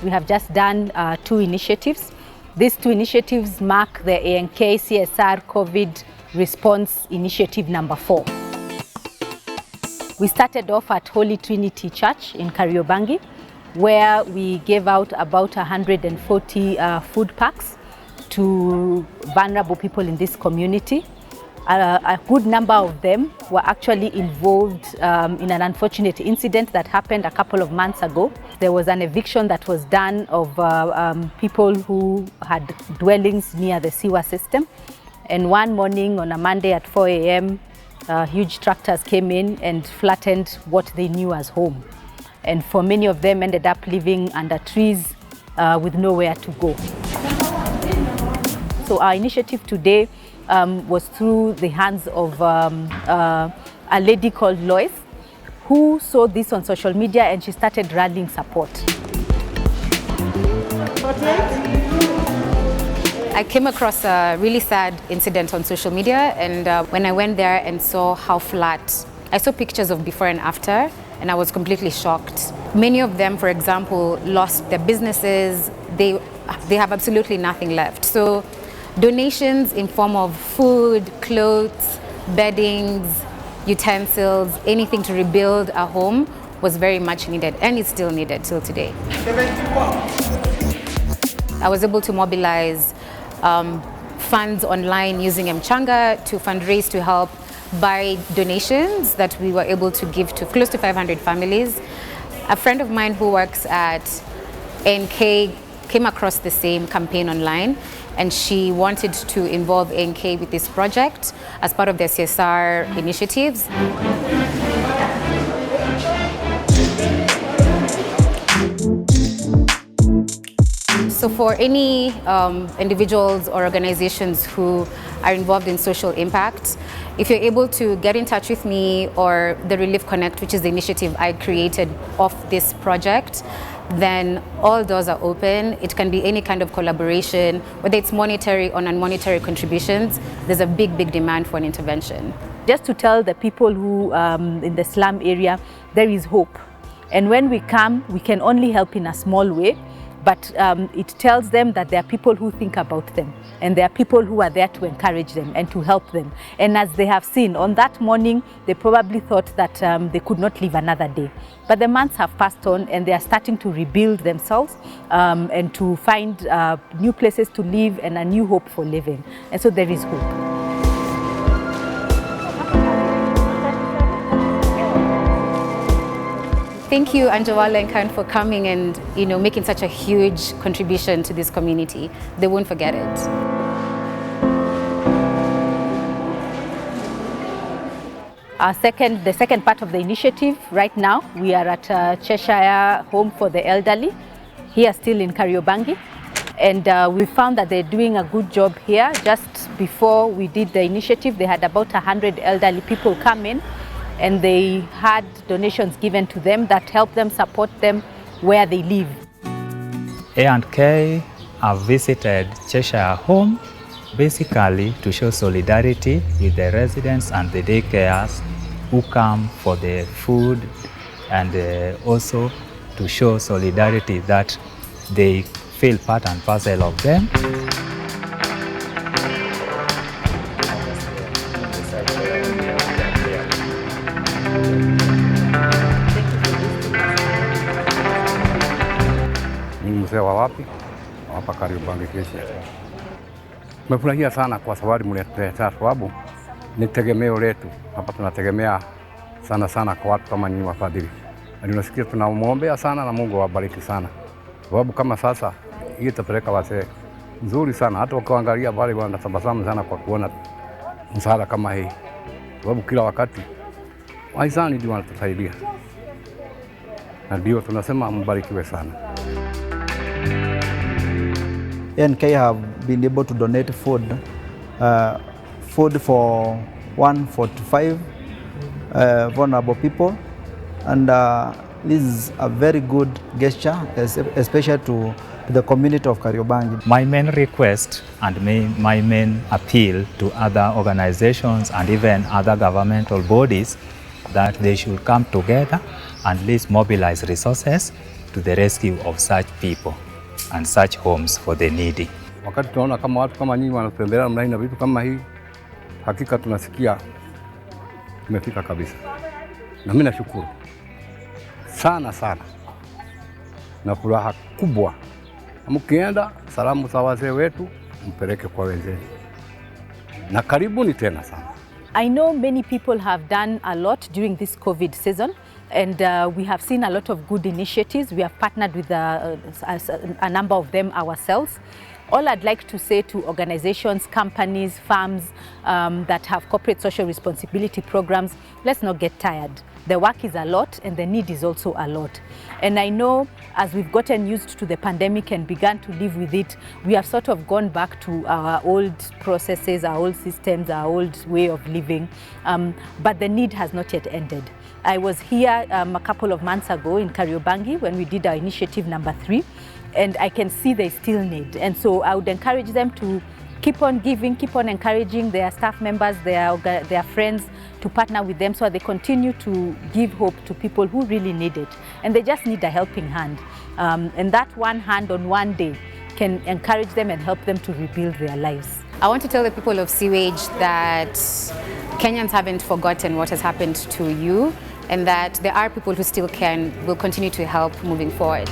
we have just done 2 initiatives. These 2 initiatives mark the ANK CSR COVID Response Initiative number 4. We started off at Holy Trinity Church in Kariobangi, where we gave out about 140 food packs to vulnerable people in this community. A good number of them were actually involved in an unfortunate incident that happened a couple of months ago. There was an eviction that was done of people who had dwellings near the sewer system. And one morning on a Monday at 4 a.m., huge tractors came in and flattened what they knew as home. And for many of them ended up living under trees with nowhere to go. So our initiative today was through the hands of a lady called Loise, who saw this on social media and she started rallying support. I came across a really sad incident on social media, and when I went there and saw how flat, I saw pictures of before and after, and I was completely shocked. Many of them, for example, lost their businesses. They have absolutely nothing left. So donations in form of food, clothes, beddings, utensils, anything to rebuild a home was very much needed, and it's still needed till today. I was able to mobilize funds online using Mchanga to fundraise to help buy donations that we were able to give to close to 500 families. A friend of mine who works at NK came across the same campaign online, and she wanted to involve NK with this project as part of their CSR initiatives. So for any individuals or organizations who are involved in social impact, if you're able to get in touch with me or the Relief Connect, which is the initiative I created of this project, then all doors are open. It can be any kind of collaboration, whether it's monetary or non-monetary contributions. There's a big, big demand for an intervention. Just to tell the people who in the slum area, there is hope. And when we come, we can only help in a small way, but it tells them that there are people who think about them, and there are people who are there to encourage them and to help them. And as they have seen, on that morning, they probably thought that they could not live another day. But the months have passed on, and they are starting to rebuild themselves and to find new places to live and a new hope for living. And so there is hope. Thank you, Anjarwalla Khanna, for coming and making such a huge contribution to this community. They won't forget it. The second part of the initiative, right now, we are at Cheshire Home for the elderly, here still in Kariobangi. And we found that they're doing a good job here. Just before we did the initiative, they had about 100 elderly people come in, and they had donations given to them that help them support them where they live. A&K have visited Cheshire Home basically to show solidarity with the residents and the daycares who come for the food, and also to show solidarity that they feel part and parcel of them. Mzee wa wapi? Hapa Kariobangi Cheshire. Tumefurahia sana kwa sababu mleta, sababu ni tegemeo letu. Hapa tunategemea sana kwa watu kama nyinyi wafadhili. Na tunasikia tunamuombea sana na Mungu awabariki sana. Sababu kama sasa hii itapeleka wasee nzuri sana, hata ukiangalia wale wanatabasamu sana kwa kuona msaada kama hii. Sababu kila wakati wahisani ndio wanatusaidia. Na ndio tunasema mbarikiwe sana. NK have been able to donate food for 145 vulnerable people, and this is a very good gesture, especially to the community of Kariobangi. My main request and my main appeal to other organizations and even other governmental bodies that they should come together and at least mobilize resources to the rescue of such people and such homes for the needy. Wakati tunaona kama watu kama nyinyi wanatembelea namna hii na vitu kama hii, hakika tunasikia tumefika kabisa. Na mimi nashukuru sana sana na furaha kubwa. Mkienda salamu za wazee wetu mpeleke kwa wenzenu. Na karibuni tena sana. I know many people have done a lot during this COVID season, and we have seen a lot of good initiatives. We have partnered with a number of them ourselves. All I'd like to say to organizations, companies, farms that have corporate social responsibility programs, let's not get tired. The work is a lot and the need is also a lot. And I know as we've gotten used to the pandemic and begun to live with it, we have sort of gone back to our old processes, our old systems, our old way of living, but the need has not yet ended. I was here a couple of months ago in Kariobangi when we did our initiative number 3, and I can see they still need. And so I would encourage them to keep on giving, keep on encouraging their staff members, their friends to partner with them so they continue to give hope to people who really need it. And they just need a helping hand. And that one hand on one day can encourage them and help them to rebuild their lives. I want to tell the people of Sewage that Kenyans haven't forgotten what has happened to you, and that there are people who still will continue to help moving forward.